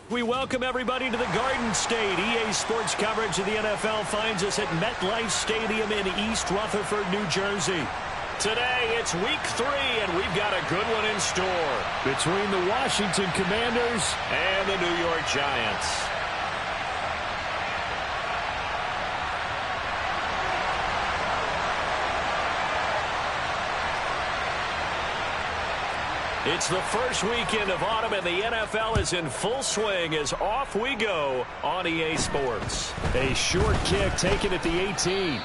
We welcome everybody to the Garden State. EA Sports coverage of the NFL finds us at MetLife Stadium in East Rutherford, New Jersey. Today, it's week 3, and we've got a good one in store between the Washington Commanders and the New York Giants. It's the first weekend of autumn, and the NFL is in full swing as off we go on EA Sports. A short kick taken at the 18.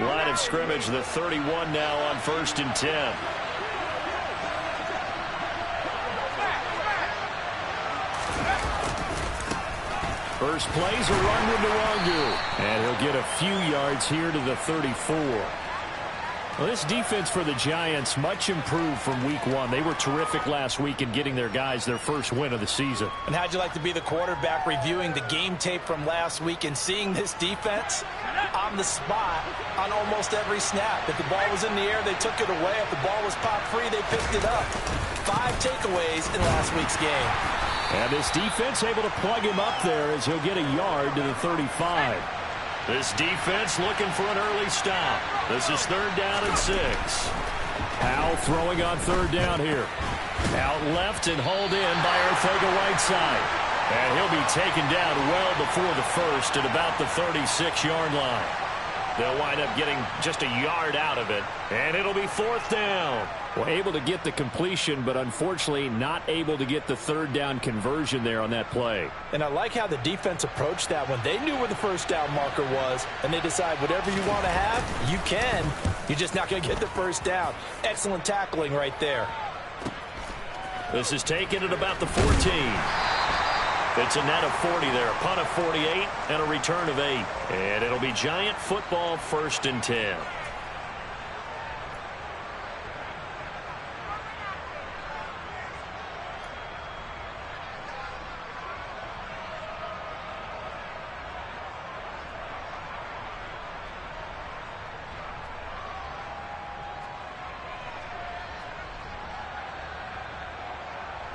Line of scrimmage, the 31 now on 1st and 10. First plays a run with Nwangu, and he'll get a few yards here to the 34. Well, this defense for the Giants much improved from week 1. They were terrific last week in getting their guys their first win of the season. And how'd you like to be the quarterback reviewing the game tape from last week and seeing this defense on the spot on almost every snap? If the ball was in the air, they took it away. If the ball was popped free, they picked it up. 5 takeaways in last week's game. And this defense able to plug him up there as he'll get a yard to the 35. This defense looking for an early stop. This is 3rd down and 6. Powell throwing on 3rd down here. Out left and hauled in by Arcega-Whiteside. And he'll be taken down well before the first at about the 36-yard line. They'll wind up getting just a yard out of it, and it'll be 4th down. Well, able to get the completion, but unfortunately not able to get the 3rd down conversion there on that play. And I like how the defense approached that one. They knew where the 1st down marker was, and they decide whatever you want to have, you can. You're just not going to get the 1st down. Excellent tackling right there. This is taken at about the 14. It's a net of 40 there, a punt of 48, and a return of 8. And it'll be Giant football, 1st and 10.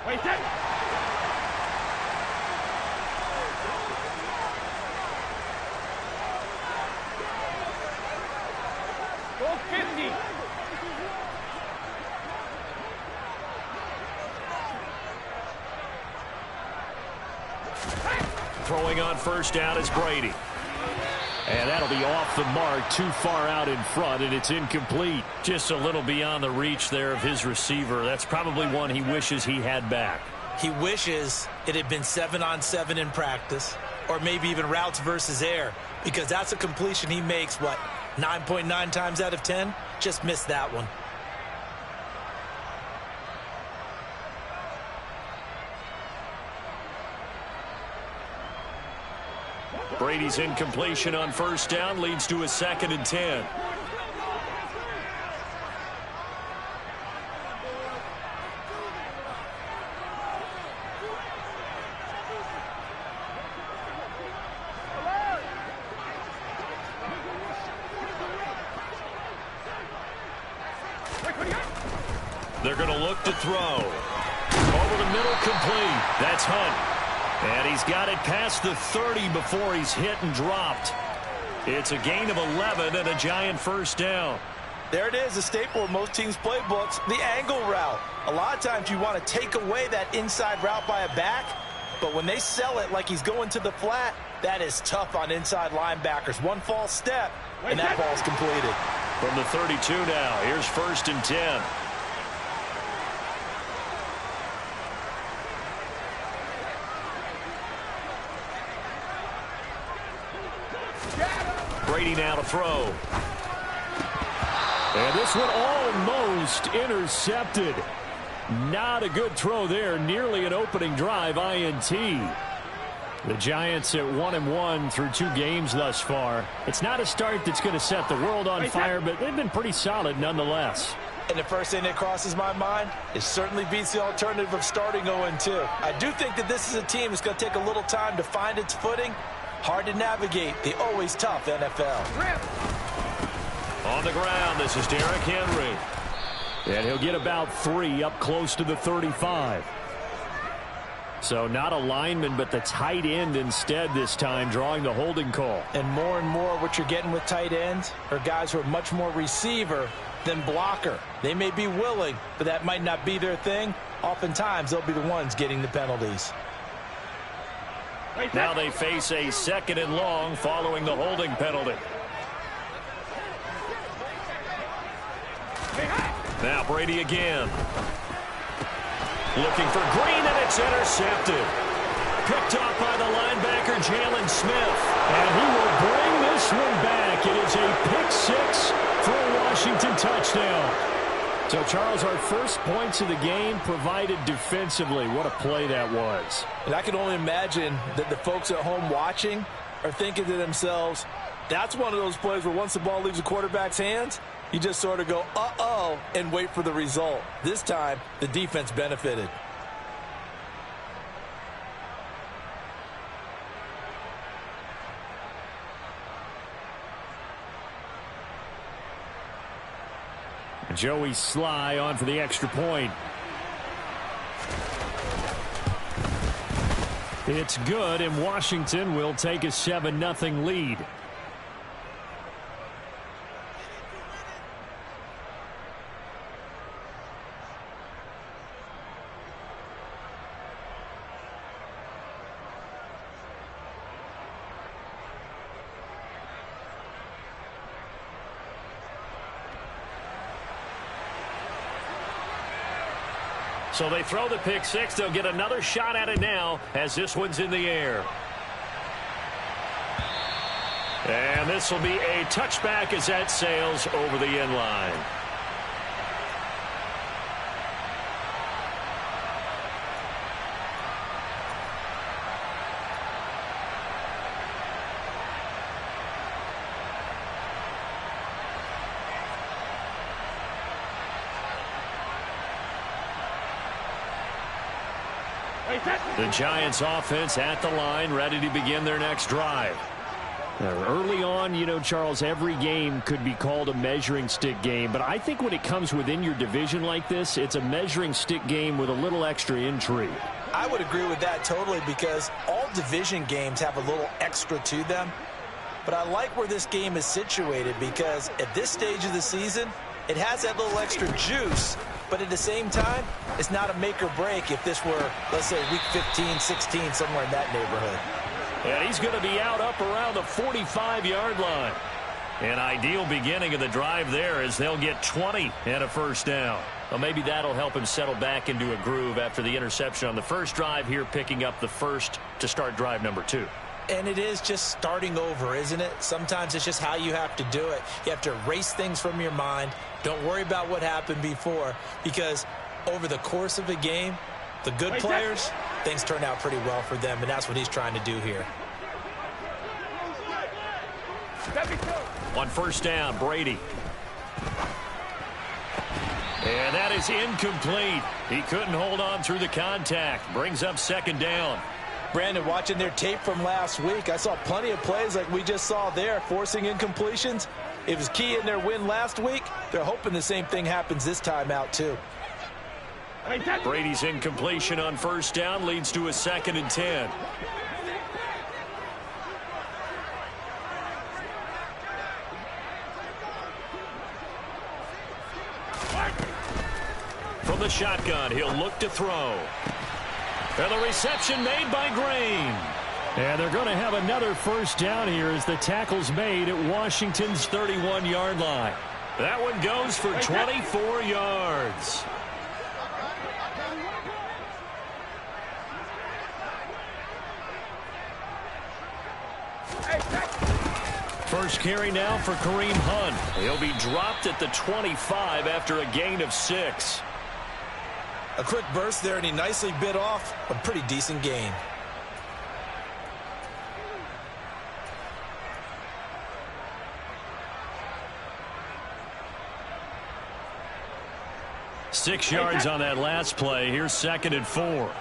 Wait there. Throwing on 1st down is Brady. And that'll be off the mark, too far out in front, and it's incomplete. Just a little beyond the reach there of his receiver. That's probably one he wishes he had back. He wishes it had been 7-on-7 in practice, or maybe even routes versus air, because that's a completion he makes, 9.9 times out of 10? Just missed that one. Brady's incompletion on 1st down leads to a 2nd and 10. They're going to look to throw. Over the middle, complete. That's Hunt. And he's got it past the 30 before he's hit and dropped. It's a gain of 11 and a Giant 1st down. There it is, a staple of most teams' playbooks, the angle route. A lot of times you want to take away that inside route by a back, but when they sell it like he's going to the flat, that is tough on inside linebackers. One false step, and that ball's completed. From the 32 now, here's 1st and 10. Brady now to throw. And this one almost intercepted. Not a good throw there. Nearly an opening drive INT. The Giants at 1-1 through 2 games thus far. It's not a start that's going to set the world on fire, but they've been pretty solid nonetheless. And the first thing that crosses my mind, it certainly beats the alternative of starting 0-2. I do think that this is a team that's going to take a little time to find its footing. Hard to navigate the always tough NFL. On the ground, this is Derrick Henry. And he'll get about 3 up close to the 35. So not a lineman, but the tight end instead this time, drawing the holding call. And more what you're getting with tight ends are guys who are much more receiver than blocker. They may be willing, but that might not be their thing. Oftentimes, they'll be the ones getting the penalties. Now they face a 2nd and long following the holding penalty. Now Brady again. Looking for Green, and it's intercepted. Picked off by the linebacker, Jalen Smith. And he will bring this one back. It is a pick 6 for a Washington touchdown. So, Charles, our first points of the game provided defensively. What a play that was. And I can only imagine that the folks at home watching are thinking to themselves, that's one of those plays where once the ball leaves the quarterback's hands, you just sort of go, uh-oh, and wait for the result. This time, the defense benefited. Joey Sly on for the extra point. It's good, and Washington will take a 7-0 lead. So they throw the pick 6. They'll get another shot at it now as this one's in the air. And this will be a touchback as that sails over the end line. The Giants offense at the line, ready to begin their next drive. Early on, you know, Charles, every game could be called a measuring stick game, but I think when it comes within your division like this, it's a measuring stick game with a little extra intrigue. I would agree with that totally, because all division games have a little extra to them. But I like where this game is situated, because at this stage of the season, it has that little extra juice. But at the same time, it's not a make or break if this were, let's say, week 15, 16, somewhere in that neighborhood. And he's going to be out up around the 45-yard line. An ideal beginning of the drive there as they'll get 20 and a first down. Well, maybe that'll help him settle back into a groove after the interception on the first drive here, picking up the first to start drive number 2. And it is just starting over, isn't it? Sometimes it's just how you have to do it. You have to erase things from your mind. Don't worry about what happened before, because over the course of a game, the good players, things turn out pretty well for them, and that's what he's trying to do here. On first down, Brady. And that is incomplete. He couldn't hold on through the contact. Brings up second down. Brandon, watching their tape from last week, I saw plenty of plays like we just saw there, forcing incompletions. It was key in their win last week. They're hoping the same thing happens this time out, too. Brady's incompletion on first down leads to a 2nd and 10. From the shotgun, he'll look to throw. And the reception made by Green. And they're going to have another first down here as the tackle's made at Washington's 31-yard line. That one goes for 24 yards. First carry now for Kareem Hunt. He'll be dropped at the 25 after a gain of 6. A quick burst there, and he nicely bit off a pretty decent gain. 6 yards on that last play. Here's 2nd and 4.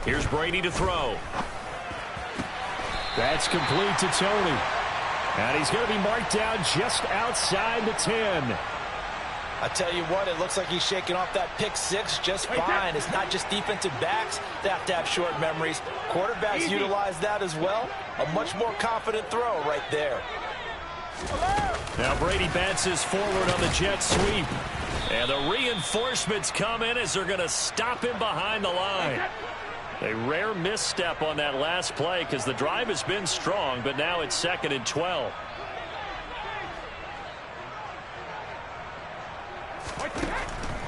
Here's Brady to throw. That's complete to Tony. And he's going to be marked down just outside the 10. I tell you what, it looks like he's shaking off that pick six just fine. It's not just defensive backs that have to have short memories. Quarterbacks utilize that as well. A much more confident throw right there. Now Brady bounces forward on the jet sweep. And the reinforcements come in as they're going to stop him behind the line. A rare misstep on that last play because the drive has been strong, but now it's 2nd and 12.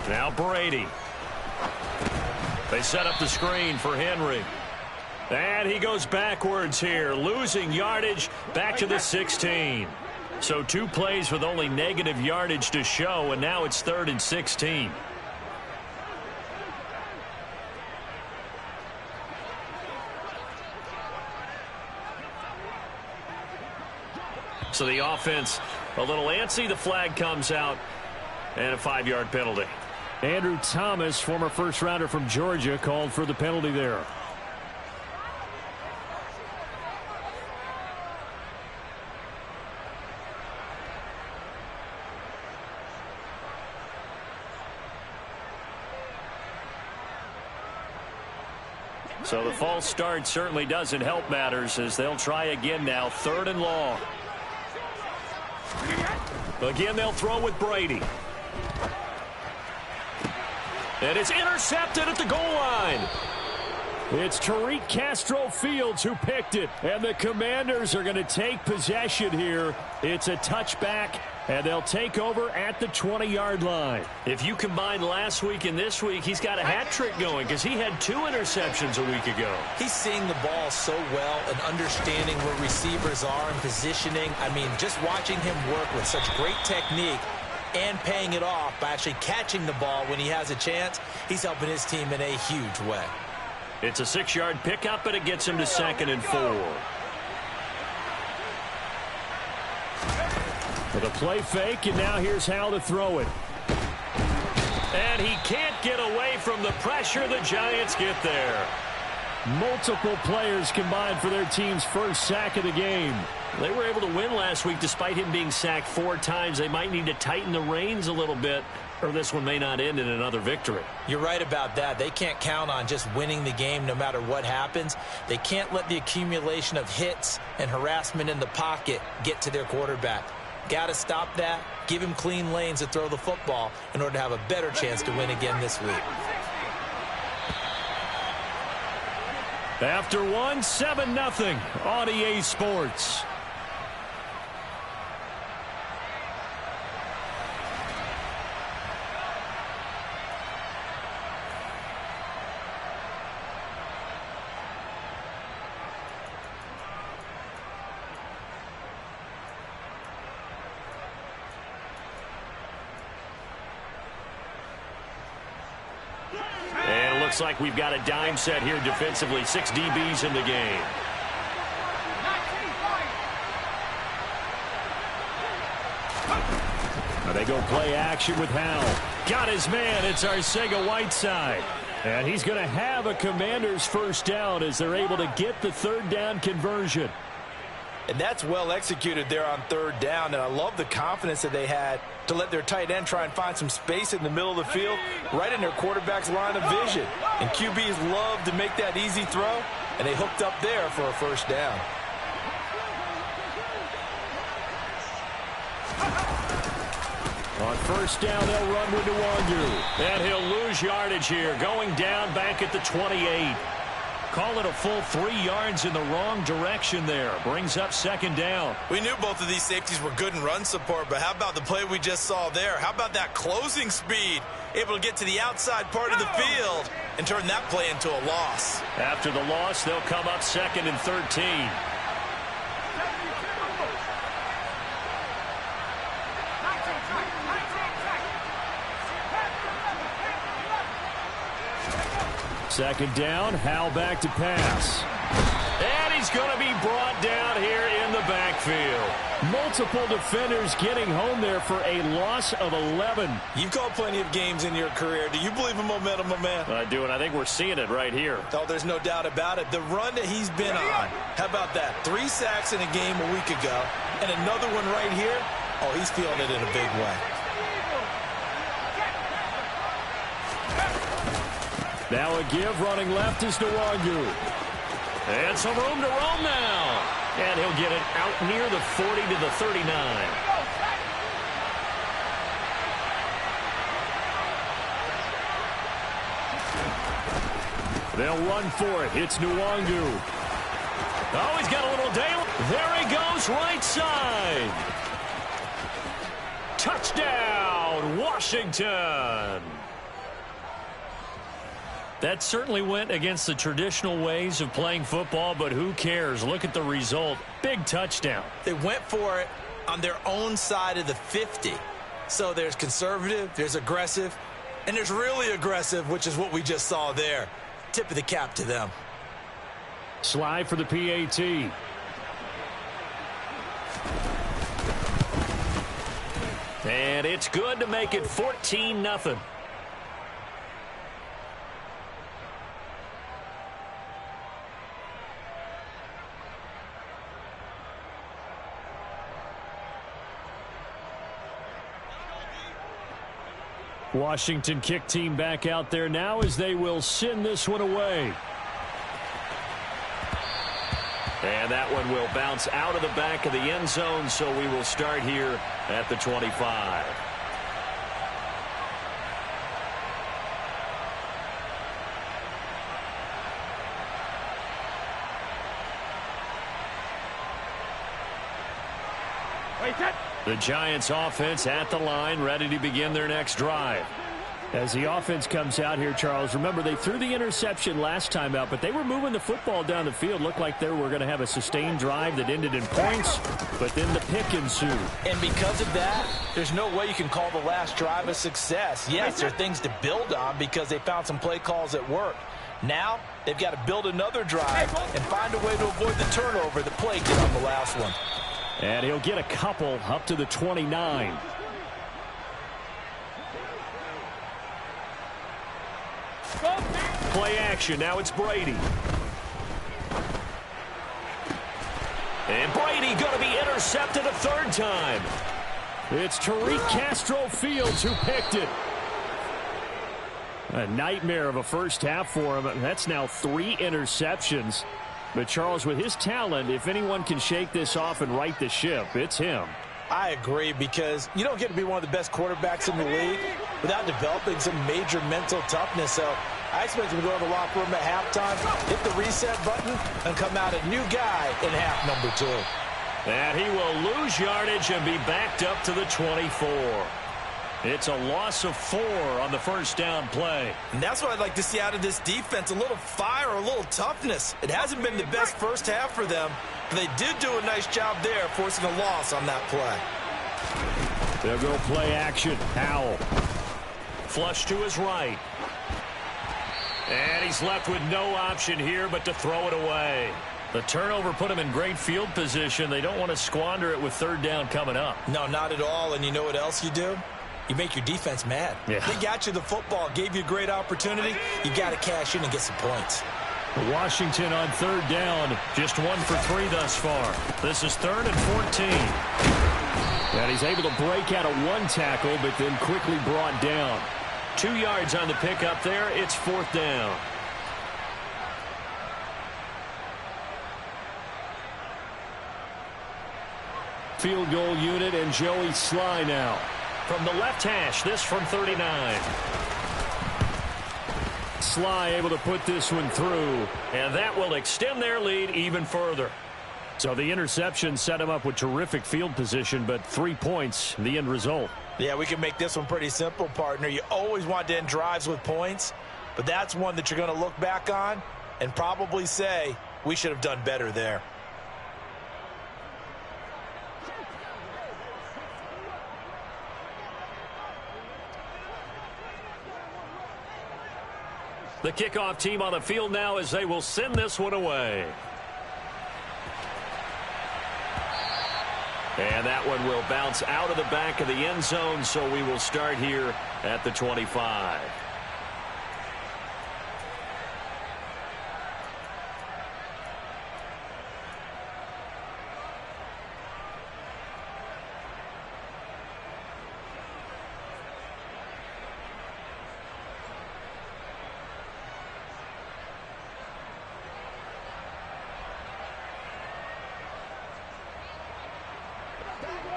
Now Brady. They set up the screen for Henry. And he goes backwards here, losing yardage back to the 16. So 2 plays with only negative yardage to show, and now it's 3rd and 16. So the offense a little antsy. The flag comes out, and a 5-yard penalty. Andrew Thomas, former first-rounder from Georgia, called for the penalty there. So the false start certainly doesn't help matters as they'll try again now. 3rd and long. Again, they'll throw with Brady. And it's intercepted at the goal line. It's Tariq Castro-Fields who picked it. And the Commanders are going to take possession here. It's a touchback, and they'll take over at the 20-yard line. If you combine last week and this week, he's got a hat trick going because he had 2 interceptions a week ago. He's seeing the ball so well and understanding where receivers are and positioning. I mean, just watching him work with such great technique and paying it off by actually catching the ball when he has a chance, he's helping his team in a huge way. It's a 6-yard pickup, but it gets him to 2nd and 4. With a play fake, and now here's how to throw it. And he can't get away from the pressure. The Giants get there. Multiple players combined for their team's first sack of the game. They were able to win last week despite him being sacked 4 times. They might need to tighten the reins a little bit, or this one may not end in another victory. You're right about that. They can't count on just winning the game no matter what happens. They can't let the accumulation of hits and harassment in the pocket get to their quarterback. Got to stop that, give him clean lanes to throw the football in order to have a better chance to win again this week. After 1, 7-0 on EA Sports. Looks like we've got a dime set here defensively. 6 DBs in the game. Now they go play action with Howell. Got his man. It's Arcega-Whiteside. And he's going to have a Commander's first down as they're able to get the 3rd down conversion. And that's well executed there on 3rd down. And I love the confidence that they had to let their tight end try and find some space in the middle of the field, right in their quarterback's line of vision. And QBs love to make that easy throw, and they hooked up there for a first down. On first down, they'll run with Nwangu. And he'll lose yardage here, going down back at the 28. Call it a full 3 yards in the wrong direction there. Brings up 2nd down. We knew both of these safeties were good in run support, but how about the play we just saw there? How about that closing speed? Able to get to the outside part of the field and turn that play into a loss. After the loss, they'll come up 2nd and 13. Second down, Howell back to pass. And he's going to be brought down here in the backfield. Multiple defenders getting home there for a loss of 11. You've called plenty of games in your career. Do you believe in momentum, my man? I do, and I think we're seeing it right here. Oh, there's no doubt about it. The run that he's been on. How about that? 3 sacks in a game a week ago, and another one right here. Oh, he's feeling it in a big way. Now a give running left is Nwangu. And some room to roam now. And he'll get it out near the 40 to the 39. They'll run for it. It's Nwangu. Oh, he's got a little day. There he goes, right side. Touchdown, Washington. That certainly went against the traditional ways of playing football, but who cares? Look at the result. Big touchdown. They went for it on their own side of the 50. So there's conservative, there's aggressive, and there's really aggressive, which is what we just saw there. Tip of the cap to them. Slide for the PAT. And it's good to make it 14-0. Washington kick team back out there now as they will send this one away. And that one will bounce out of the back of the end zone, so we will start here at the 25. The Giants offense at the line, ready to begin their next drive. As the offense comes out here, Charles, remember they threw the interception last time out, but they were moving the football down the field. Looked like they were going to have a sustained drive that ended in points, but then the pick ensued. And because of that, there's no way you can call the last drive a success. Yes, there are things to build on because they found some play calls that worked. Now, they've got to build another drive and find a way to avoid the turnover that plagued it on the last one. And he'll get a couple up to the 29. Play action. Now it's Brady. And Brady going to be intercepted a third time. It's Tariq Castro-Fields who picked it. A nightmare of a first half for him. That's now 3 interceptions. But, Charles, with his talent, if anyone can shake this off and right the ship, it's him. I agree, because you don't get to be one of the best quarterbacks in the league without developing some major mental toughness. So I expect him to go to the locker room at halftime, hit the reset button, and come out a new guy in half number 2. And he will lose yardage and be backed up to the 24. It's a loss of 4 on the first down play. And that's what I'd like to see out of this defense, a little fire, a little toughness. It hasn't been the best first half for them, but they did do a nice job there, forcing a loss on that play. They'll go play action. Howell. Flush to his right. And he's left with no option here but to throw it away. The turnover put him in great field position. They don't want to squander it with third down coming up. No, not at all. And you know what else you do? You make your defense mad. Yeah. They got you the football, gave you a great opportunity. You got to cash in and get some points. Washington on third down. Just 1 for 3 thus far. This is 3rd and 14. And he's able to break out of 1 tackle, but then quickly brought down. 2 yards on the pickup there. It's 4th down. Field goal unit and Joey Sly now. From the left hash, this from 39. Sly able to put this one through. And that will extend their lead even further. So the interception set him up with terrific field position, but 3 points, the end result. Yeah, we can make this one pretty simple, partner. You always want to end drives with points, but that's one that you're going to look back on and probably say, we should have done better there. The kickoff team on the field now as they will send this one away. And that one will bounce out of the back of the end zone, so we will start here at the 25.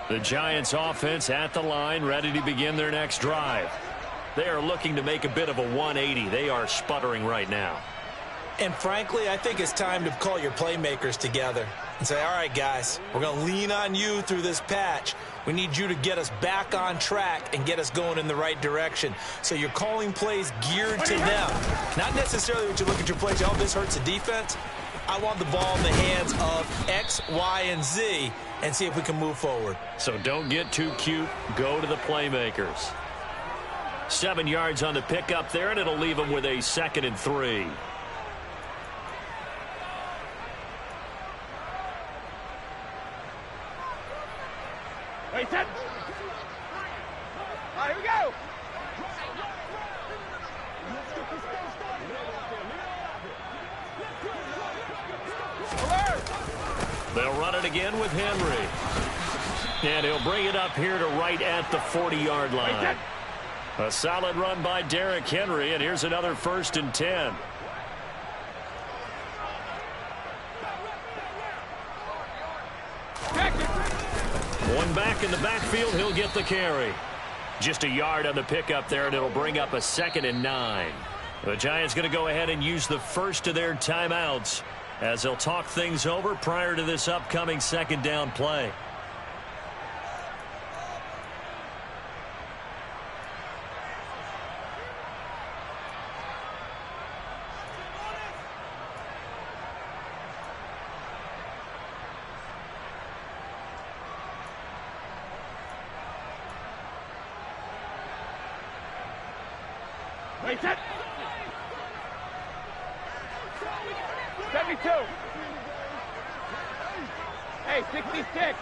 The Giants offense at the line, ready to begin their next drive. They are looking to make a bit of a 180. They are sputtering right now. And frankly, I think it's time to call your playmakers together and say, all right, guys, we're going to lean on you through this patch. We need you to get us back on track and get us going in the right direction. So you're calling plays geared to them. Not necessarily what you look at your plays, oh, this hurts the defense. I want the ball in the hands of X, Y, and Z and see if we can move forward. So don't get too cute. Go to the playmakers. 7 yards on the pickup there, and it'll leave them with a 2nd and 3. Wait, set. All right, here we go. They'll run it again with Henry. And he'll bring it up here to right at the 40-yard line. A solid run by Derrick Henry, and here's another 1st and 10. One back in the backfield, he'll get the carry. Just a yard on the pickup there, and it'll bring up a 2nd and 9. The Giants going to go ahead and use the first of their timeouts as they'll talk things over prior to this upcoming 2nd down play. Wait, set. 72. Hey, 66.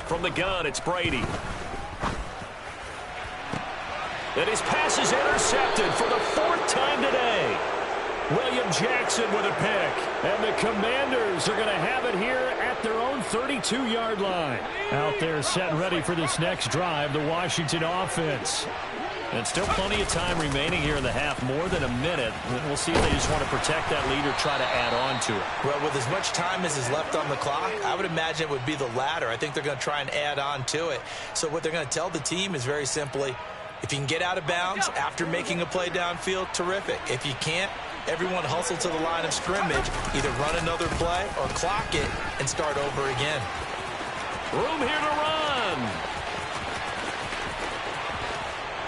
From the gun, it's Brady. And his pass is intercepted for the 4th time today. William Jackson with a pick. And the Commanders are going to have it here at their own 32-yard line. Out there set and ready for this next drive, the Washington offense. And still plenty of time remaining here in the half, more than a minute. We'll see if they just want to protect that lead or try to add on to it. Well, with as much time as is left on the clock, I would imagine it would be the latter. I think they're going to try and add on to it. So what they're going to tell the team is very simply, if you can get out of bounds after making a play downfield, terrific. If you can't, everyone hustle to the line of scrimmage, either run another play or clock it and start over again. Room here to run.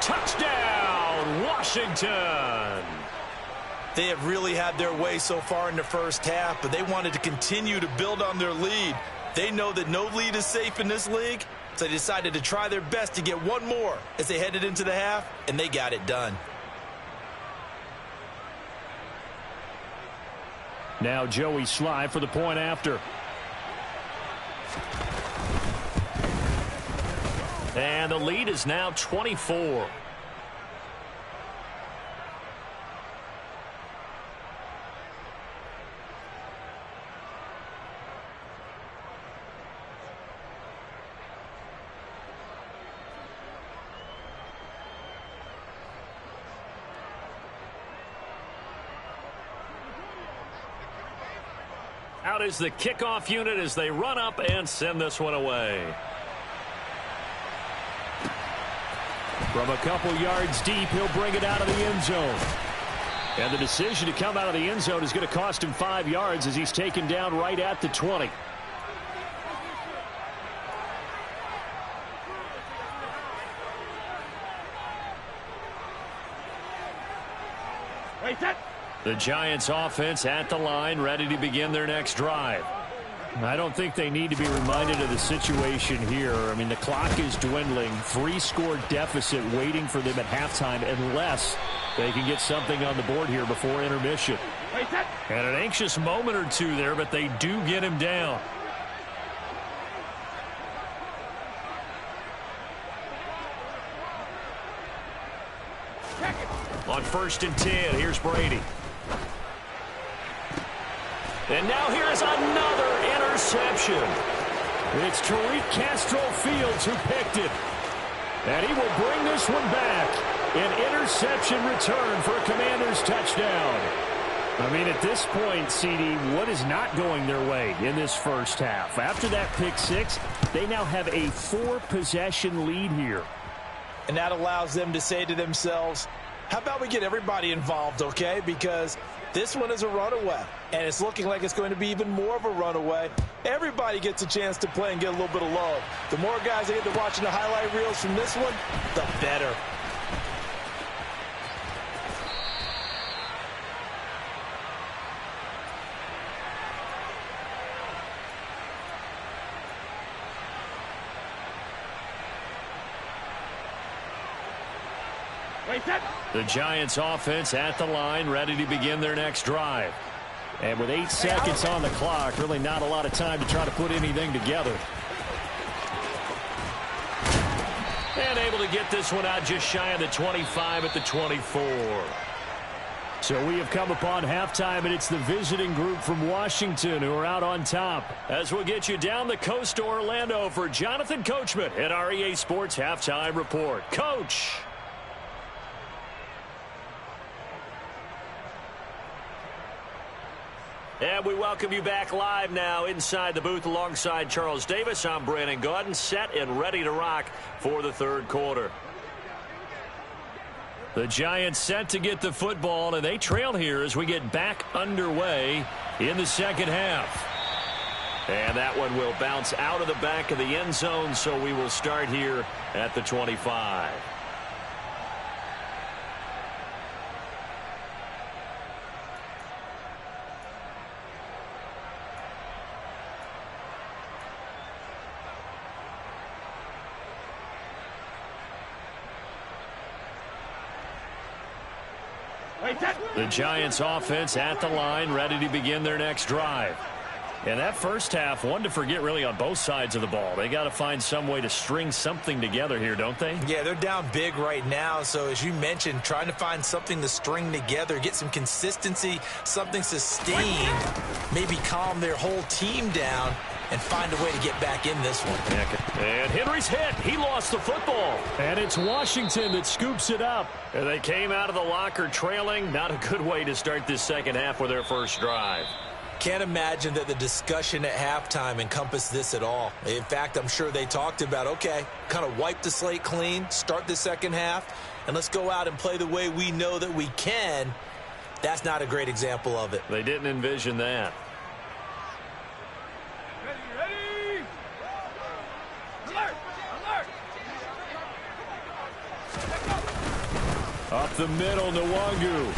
Touchdown, Washington. They have really had their way so far in the first half, but they wanted to continue to build on their lead. They know that no lead is safe in this league, so they decided to try their best to get one more as they headed into the half, and they got it done. Now Joey Sly for the point after. And the lead is now 24. Out is the kickoff unit as they run up and send this one away. From a couple yards deep, he'll bring it out of the end zone. And the decision to come out of the end zone is going to cost him 5 yards as he's taken down right at the 20. Wait, set. The Giants offense at the line, ready to begin their next drive. I don't think they need to be reminded of the situation here. I mean, the clock is dwindling. 3-score deficit waiting for them at halftime unless they can get something on the board here before intermission. And an anxious moment or two there, but they do get him down. On 1st and 10, here's Brady. And now here's another interception. It's Tariq Castro-Fields who picked it. And he will bring this one back. An interception return for a Commanders touchdown. I mean, at this point, CD, what is not going their way in this first half? After that pick six, they now have a 4-possession lead here. And that allows them to say to themselves, how about we get everybody involved, okay? Because this one is a runaway, and it's looking like it's going to be even more of a runaway. Everybody gets a chance to play and get a little bit of love. The more guys that get to watching the highlight reels from this one, the better. The Giants offense at the line, ready to begin their next drive. And with 8 seconds on the clock, really not a lot of time to try to put anything together. And able to get this one out just shy of the 25 at the 24. So we have come upon halftime, and it's the visiting group from Washington who are out on top. As we'll get you down the coast to Orlando for Jonathan Coachman at our EA Sports Halftime Report. Coach. And we welcome you back live now inside the booth alongside Charles Davis. I'm Brandon Gaudin, set and ready to rock for the third quarter. The Giants set to get the football, and they trail here as we get back underway in the second half. And that one will bounce out of the back of the end zone, so we will start here at the 25. The Giants offense at the line, ready to begin their next drive. And that first half, one to forget really on both sides of the ball. They got to find some way to string something together here, don't they? Yeah, they're down big right now. So as you mentioned, trying to find something to string together, get some consistency, something sustained, maybe calm their whole team down and find a way to get back in this one. And Henry's hit. He lost the football. And it's Washington that scoops it up. And they came out of the locker trailing. Not a good way to start this second half with their first drive. Can't imagine that the discussion at halftime encompassed this at all. In fact, I'm sure they talked about, okay, kind of wipe the slate clean, start the second half, and let's go out and play the way we know that we can. That's not a great example of it. They didn't envision that. Ready! Alert! Alert! Up the middle, Nwangu.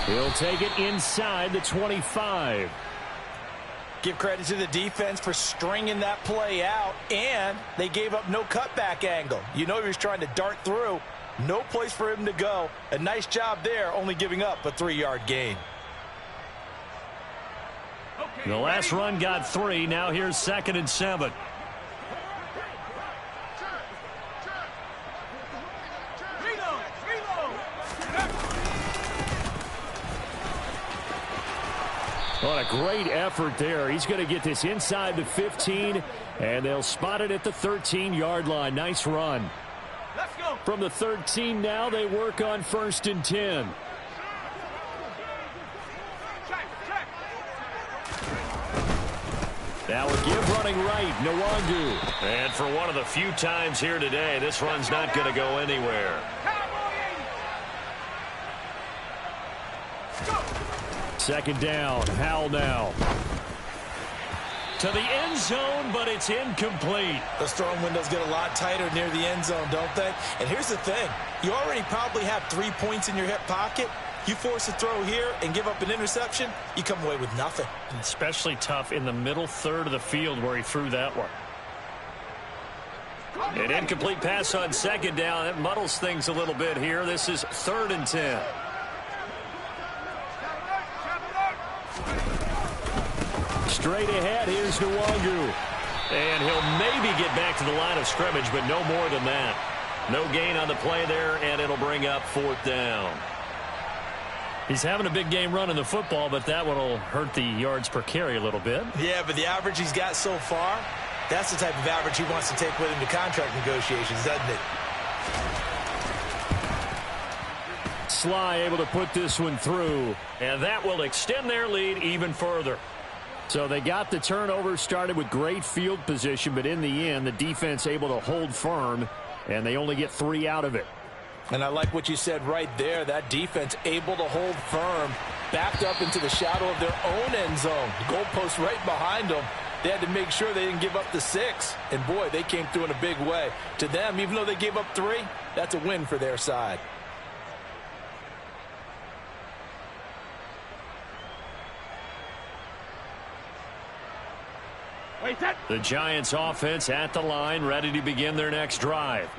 He'll take it inside the 25. Give credit to the defense for stringing that play out, and they gave up no cutback angle. You know he was trying to dart through. No place for him to go. A nice job there, only giving up a 3-yard gain. The last run got 3. Now here's 2nd and 7. What a great effort there. He's going to get this inside the 15, and they'll spot it at the 13-yard line. Nice run. Let's go. From the 13 now, they work on 1st and 10. Check. Now a give running right, Nwangu. And for one of the few times here today, this run's not going to go anywhere. Second down, Howell now. To the end zone, but it's incomplete. Those throwing windows get a lot tighter near the end zone, don't they? And here's the thing. You already probably have 3 points in your hip pocket. You force a throw here and give up an interception, you come away with nothing. Especially tough in the middle third of the field where he threw that one. An incomplete pass on second down. That muddles things a little bit here. This is 3rd and 10. Straight ahead, here's Nwangu. And he'll maybe get back to the line of scrimmage, but no more than that. No gain on the play there, and it'll bring up 4th down. He's having a big game running the football, but that one will hurt the yards per carry a little bit. Yeah, but the average he's got so far, that's the type of average he wants to take with him to contract negotiations, doesn't it? Sly able to put this one through, and that will extend their lead even further. So they got the turnover started with great field position, but in the end, the defense able to hold firm, and they only get 3 out of it. And I like what you said right there. That defense able to hold firm, backed up into the shadow of their own end zone. The goalpost right behind them. They had to make sure they didn't give up the 6. And, boy, they came through in a big way. To them, even though they gave up 3, that's a win for their side. The Giants offense at the line, ready to begin their next drive.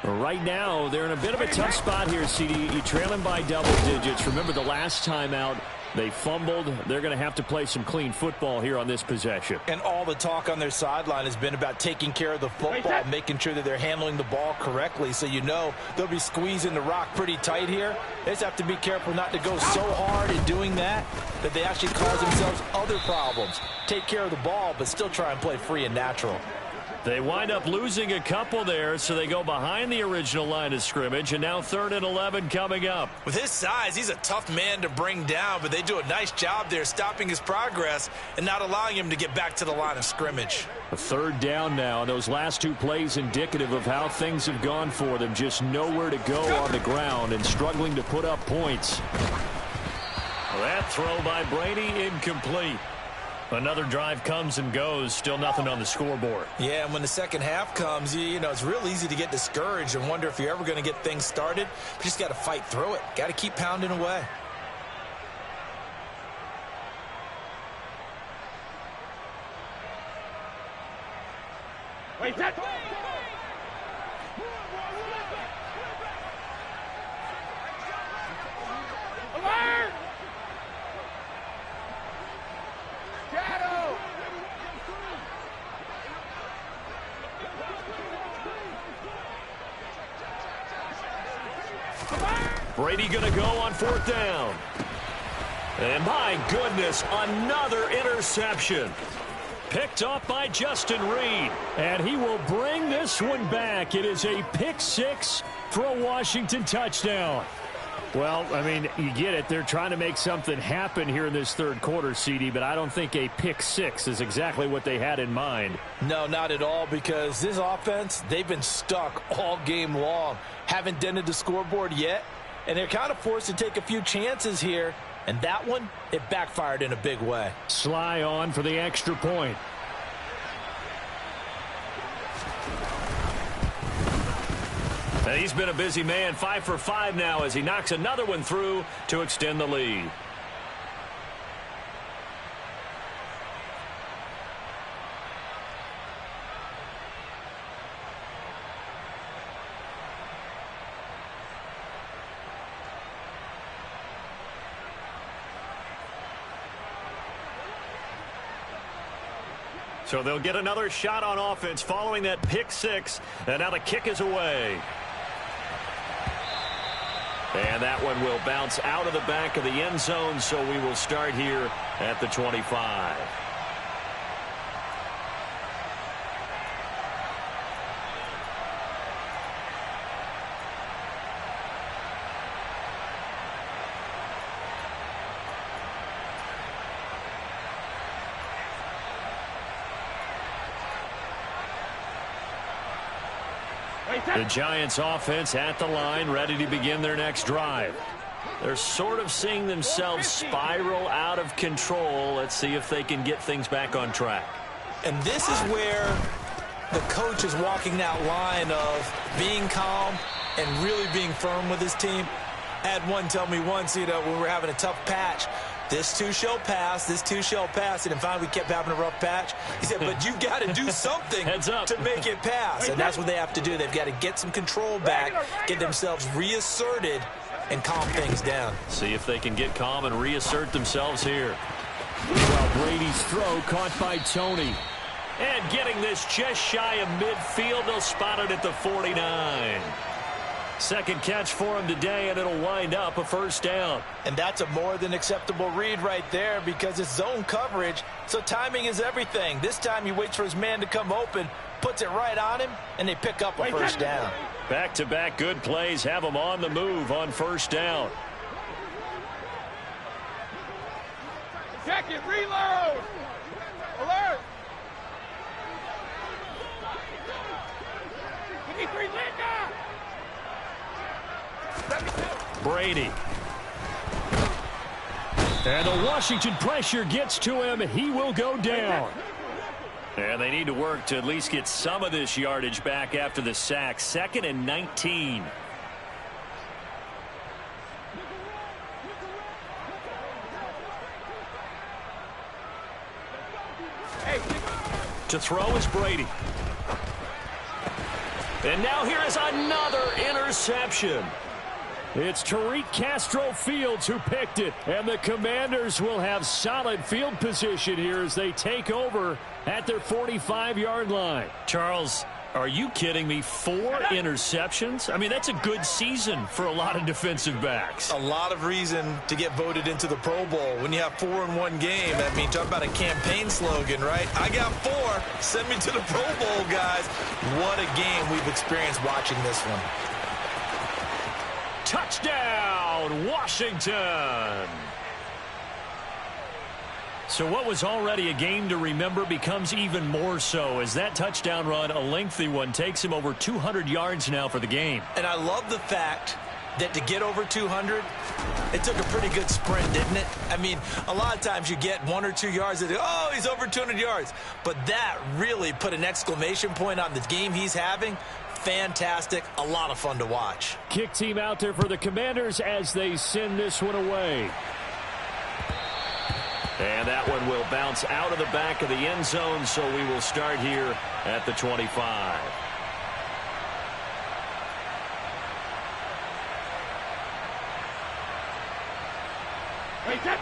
Right now, they're in a bit of a tough spot here, CD. You trail them by double digits. Remember the last time out, they fumbled. They're going to have to play some clean football here on this possession. And all the talk on their sideline has been about taking care of the football, making sure that they're handling the ball correctly. So you know they'll be squeezing the rock pretty tight here. They just have to be careful not to go so hard in doing that they actually cause themselves other problems. Take care of the ball, but still try and play free and natural. They wind up losing a couple there, so they go behind the original line of scrimmage, and now 3rd and 11 coming up. With his size, he's a tough man to bring down, but they do a nice job there stopping his progress and not allowing him to get back to the line of scrimmage. A 3rd down now, and those last 2 plays indicative of how things have gone for them. Just nowhere to go on the ground and struggling to put up points. That throw by Brady incomplete. Another drive comes and goes, still nothing on the scoreboard. Yeah, and when the second half comes, you know, it's real easy to get discouraged and wonder if you're ever going to get things started. You just got to fight through it. Got to keep pounding away. Wait, that. Alert! Shadow! Brady going to go on 4th down. And my goodness, another interception. Picked off by Justin Reed. And he will bring this one back. It is a pick 6 for a Washington touchdown. Well, I mean, you get it. They're trying to make something happen here in this 3rd quarter, CD, but I don't think a pick 6 is exactly what they had in mind. No, not at all, because this offense, they've been stuck all game long. Haven't dented the scoreboard yet, and they're kind of forced to take a few chances here, and that one, it backfired in a big way. Sly on for the extra point. And he's been a busy man, 5 for 5 now as he knocks another one through to extend the lead. So they'll get another shot on offense following that pick 6, and now the kick is away. And that one will bounce out of the back of the end zone, so we will start here at the 25. The Giants offense at the line, ready to begin their next drive. They're sort of seeing themselves spiral out of control. Let's see if they can get things back on track. And this is where the coach is walking that line of being calm and really being firm with his team. I had one tell me once, when we were having a tough patch, this too shall pass, this too shall pass. And finally, we kept having a rough patch. He said, but you've got to do something to make it pass. And that's what they have to do. They've got to get some control back, get themselves reasserted, and calm things down. See if they can get calm and reassert themselves here. Well, Brady's throw caught by Tony. And getting this just shy of midfield, they'll spot it at the 49. Second catch for him today, and it'll wind up a first down. And that's a more than acceptable read right there because it's zone coverage, so timing is everything. This time he waits for his man to come open, puts it right on him, and they pick up a first down. Back-to-back good plays have him on the move on first down. Check it, reload! Alert! 23 Linda! Brady. And the Washington pressure gets to him. He will go down. And they need to work to at least get some of this yardage back after the sack. 2nd and 19. To throw is Brady. And now here is another interception. It's Tariq Castro-Fields who picked it. And the Commanders will have solid field position here as they take over at their 45-yard line. Charles, are you kidding me? 4 interceptions? I mean, that's a good season for a lot of defensive backs. A lot of reason to get voted into the Pro Bowl. When you have 4 in one game, I mean, talk about a campaign slogan, right? I got 4. Send me to the Pro Bowl, guys. What a game we've experienced watching this one. Touchdown, Washington. So what was already a game to remember becomes even more so as that touchdown run, a lengthy one, takes him over 200 yards now for the game. And I love the fact that to get over 200, it took a pretty good sprint, didn't it? I mean, a lot of times you get 1 or 2 yards and oh, he's over 200 yards. But that really put an exclamation point on the game he's having. Fantastic. A lot of fun to watch. Kick team out there for the Commanders as they send this one away. And that one will bounce out of the back of the end zone, so we will start here at the 25.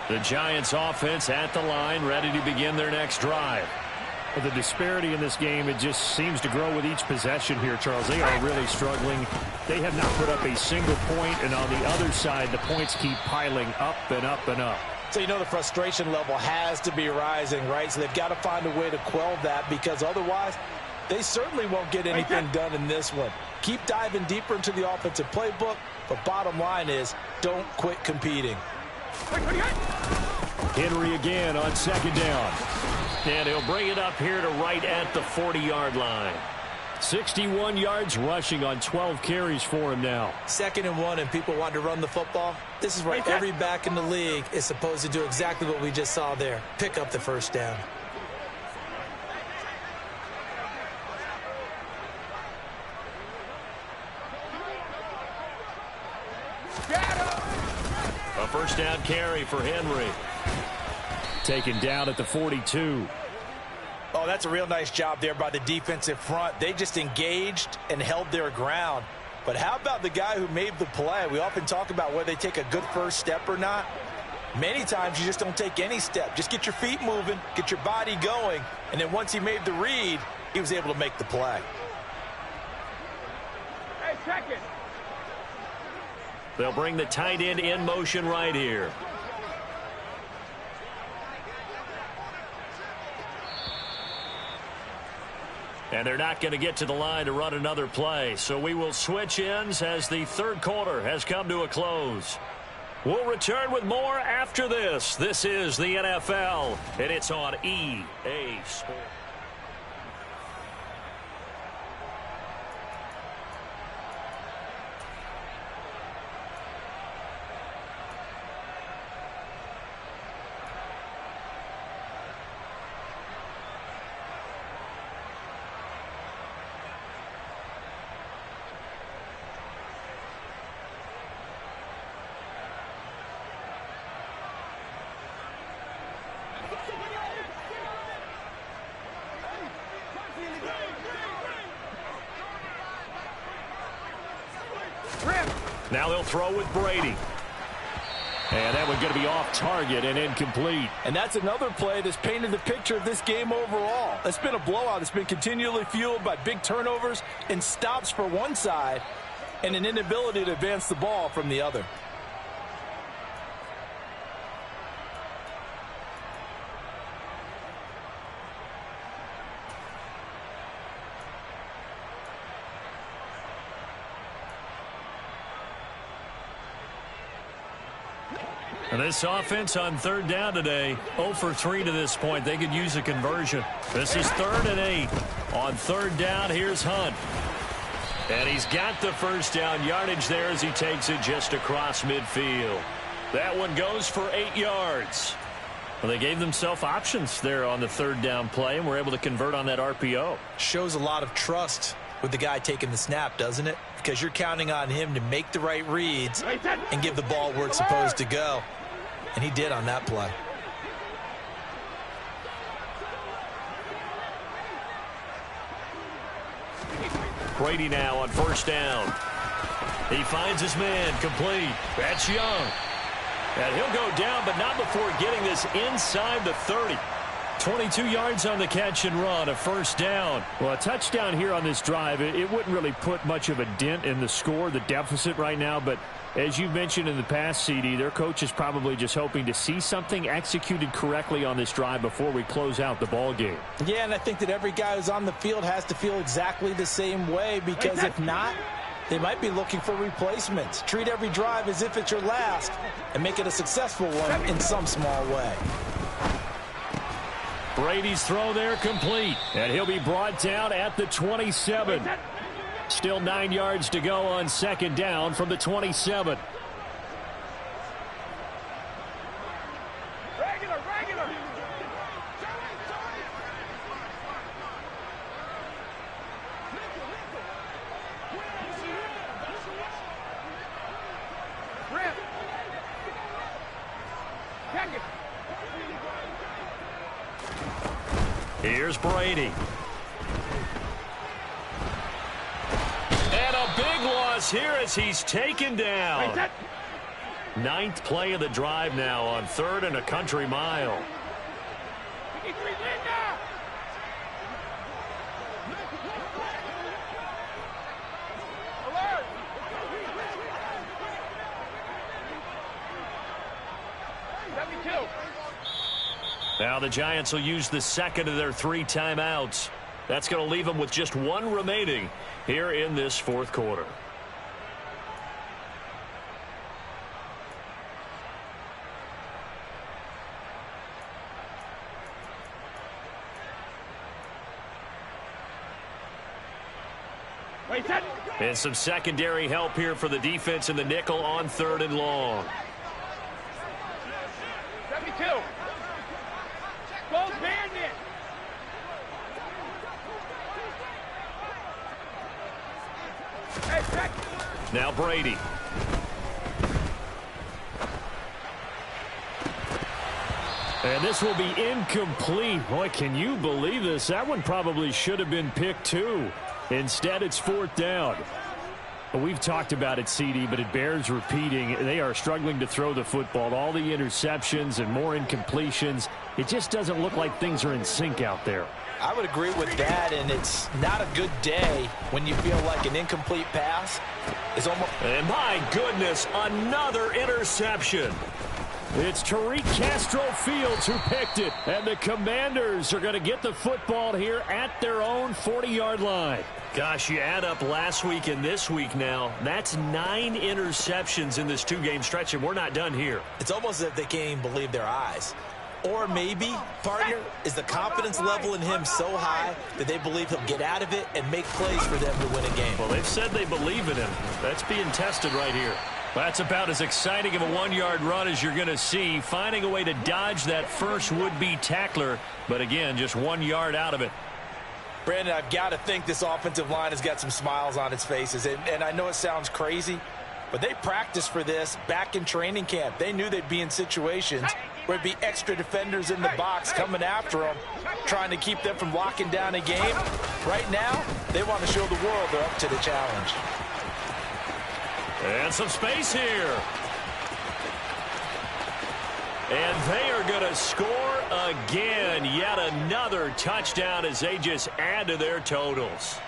The Giants offense at the line, ready to begin their next drive. Well, the disparity in this game, it just seems to grow with each possession here, Charles. They are really struggling. They have not put up a single point, and on the other side, the points keep piling up and up and up. So the frustration level has to be rising, right? So they've got to find a way to quell that because otherwise they certainly won't get anything done in this one. Keep diving deeper into the offensive playbook, but bottom line is don't quit competing. Henry again on second down. And he'll bring it up here to right at the 40-yard line. 61 yards rushing on 12 carries for him now. 2nd and 1 and people want to run the football. This is where every back in the league is supposed to do exactly what we just saw there. Pick up the first down. A first down carry for Henry. Taken down at the 42. Oh, that's a real nice job there by the defensive front. They just engaged and held their ground. But how about the guy who made the play? We often talk about whether they take a good first step or not. Many times you just don't take any step. Just get your feet moving, get your body going, and then once he made the read, he was able to make the play. Hey, check it. They'll bring the tight end in motion right here. And they're not going to get to the line to run another play. So we will switch ends as the third quarter has come to a close. We'll return with more after this. This is the NFL, and it's on EA Sports. Now they'll throw with Brady. And that one's going to be off target and incomplete. And that's another play that's painted the picture of this game overall. It's been a blowout. It's been continually fueled by big turnovers and stops for one side and an inability to advance the ball from the other. And this offense on third down today, 0 for 3 to this point. They could use a conversion. This is 3rd and 8. On third down, here's Hunt. And he's got the first down yardage there as he takes it just across midfield. That one goes for 8 yards. Well, they gave themselves options there on the third down play and were able to convert on that RPO. Shows a lot of trust with the guy taking the snap, doesn't it? Because you're counting on him to make the right reads and give the ball where it's supposed to go. And he did on that play. Brady now on first down. He finds his man, complete. That's Young. And he'll go down, but not before getting this inside the 30. 22 yards on the catch and run, a first down. Well, a touchdown here on this drive, it wouldn't really put much of a dent in the score, the deficit right now, but as you've mentioned in the past, CD, their coach is probably just hoping to see something executed correctly on this drive before we close out the ball game. Yeah, and I think that every guy who's on the field has to feel exactly the same way, because if not, they might be looking for replacements. Treat every drive as if it's your last and make it a successful one in some small way. Brady's throw there complete, and he'll be brought down at the 27. Still 9 yards to go on second down from the 27. Regular. Rip. Check it. Here's Brady. And a big loss here as he's taken down. 9th play of the drive now on 3rd and a country mile. Alert. Now the Giants will use the second of their 3 timeouts. That's going to leave them with just 1 remaining here in this 4th quarter. And some secondary help here for the defense in the nickel on 3rd and long. 72. Goes bandit. Hey, check. Now Brady. And this will be incomplete. Boy, can you believe this? That one probably should have been picked too. Instead, it's 4th down. We've talked about it, CD, but it bears repeating. They are struggling to throw the football. All the interceptions and more incompletions. It just doesn't look like things are in sync out there. I would agree with that, and it's not a good day when you feel like an incomplete pass is almost... And my goodness, another interception. It's Tariq Castro-Fields who picked it, and the Commanders are going to get the football here at their own 40-yard line. Gosh, you add up last week and this week now, that's 9 interceptions in this 2-game stretch, and we're not done here. It's almost as if they can't even believe their eyes. Or maybe, partner, is the confidence level in him so high that they believe he'll get out of it and make plays for them to win a game. Well, they've said they believe in him. That's being tested right here. That's about as exciting of a 1-yard run as you're going to see, finding a way to dodge that first would-be tackler, but again, just 1 yard out of it. Brandon, I've got to think this offensive line has got some smiles on its faces, and I know it sounds crazy, but they practiced for this back in training camp. They knew they'd be in situations where there'd be extra defenders in the box coming after them, trying to keep them from locking down a game. Right now, they want to show the world they're up to the challenge. And some space here. And they are going to score again. Yet another touchdown as they just add to their totals.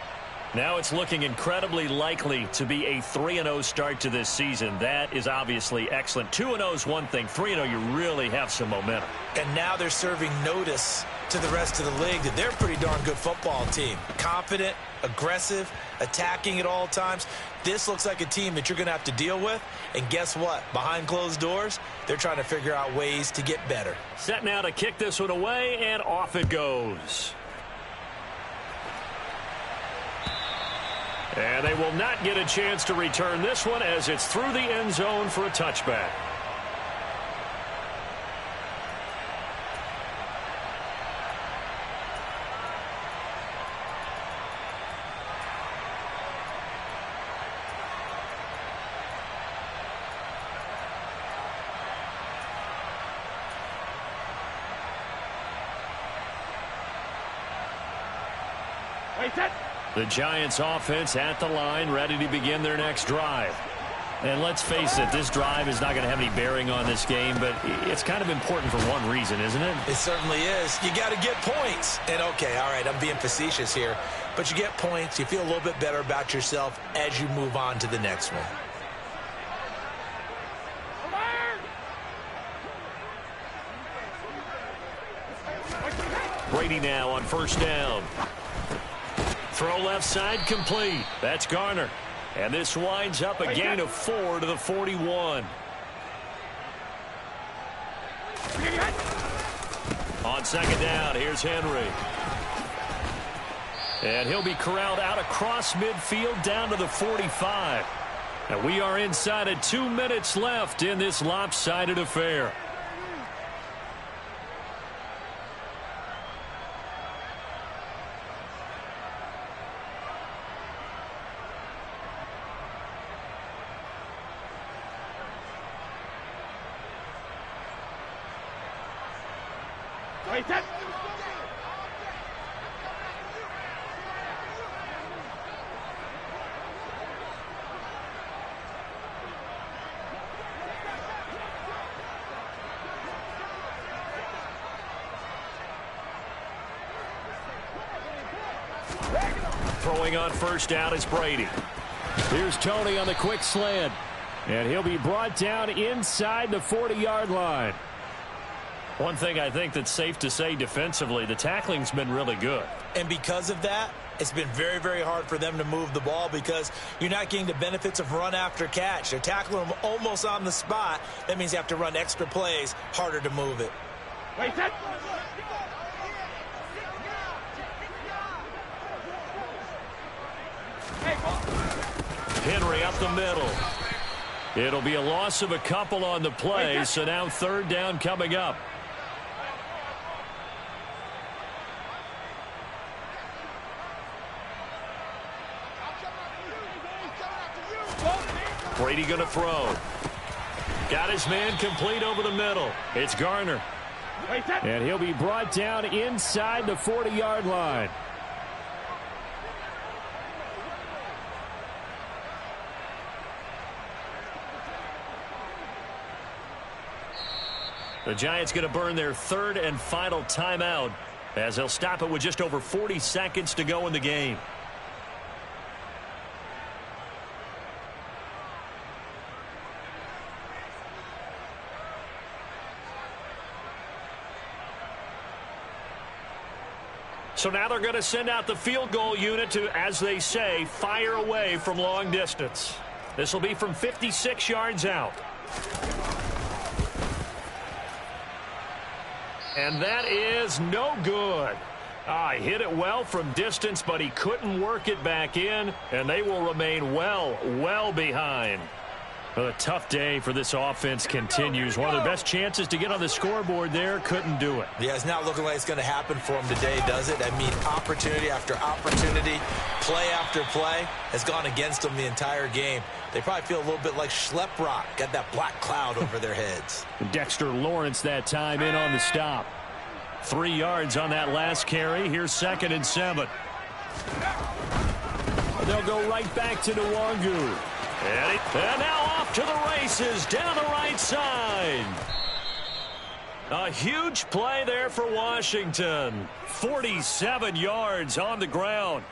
Now it's looking incredibly likely to be a 3-0 start to this season. That is obviously excellent. 2-0 is one thing. 3-0, you really have some momentum. And now they're serving notice to the rest of the league that they're a pretty darn good football team. Confident, aggressive, attacking at all times. This looks like a team that you're going to have to deal with. And guess what? Behind closed doors, they're trying to figure out ways to get better. Set now to kick this one away, and off it goes. And they will not get a chance to return this one as it's through the end zone for a touchback. Wait, set. The Giants offense at the line, ready to begin their next drive. And let's face it, this drive is not going to have any bearing on this game, but it's kind of important for one reason, isn't it? It certainly is. You got to get points. And okay, all right, I'm being facetious here, but you get points, you feel a little bit better about yourself as you move on to the next one. Brady now on first down. Throw left side complete. That's Garner. And this winds up a gain of 4 to the 41. On second down, here's Henry. And he'll be corralled out across midfield down to the 45. And we are inside of 2 minutes left in this lopsided affair. Wait, set. Throwing on first down is Brady. Here's Tony on the quick slant. And he'll be brought down inside the 40-yard line. One thing I think that's safe to say defensively, the tackling's been really good. And because of that, it's been very, very hard for them to move the ball because you're not getting the benefits of run after catch. They're tackling them almost on the spot. That means you have to run extra plays, harder to move it. Wait, set. Henry up the middle. It'll be a loss of a couple on the play, so now third down coming up. Brady going to throw. Got his man complete over the middle. It's Garner. And he'll be brought down inside the 40-yard line. The Giants going to burn their third and final timeout as they'll stop it with just over 40 seconds to go in the game. So now they're going to send out the field goal unit to, as they say, fire away from long distance. This will be from 56 yards out. And that is no good. He hit it well from distance, but he couldn't work it back in, and they will remain well behind. Well, a tough day for this offense continues. One of their best chances to get on the scoreboard there, couldn't do it. Yeah, it's not looking like it's going to happen for them today, does it? I mean, opportunity after opportunity, play after play has gone against them the entire game. They probably feel a little bit like Schlepp-Rock, got that black cloud over their heads. Dexter Lawrence that time in on the stop. 3 yards on that last carry. Here's 2nd and 7. They'll go right back to Nwangu. And now off to the races down the right side. A huge play there for Washington. 47 yards on the ground.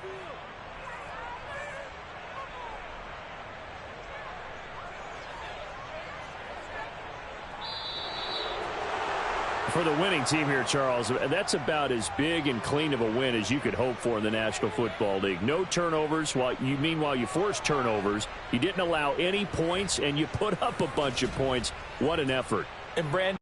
For the winning team here, Charles, that's about as big and clean of a win as you could hope for in the National Football League. No turnovers. Meanwhile, you forced turnovers. You didn't allow any points, and you put up a bunch of points. What an effort. And, Brandon,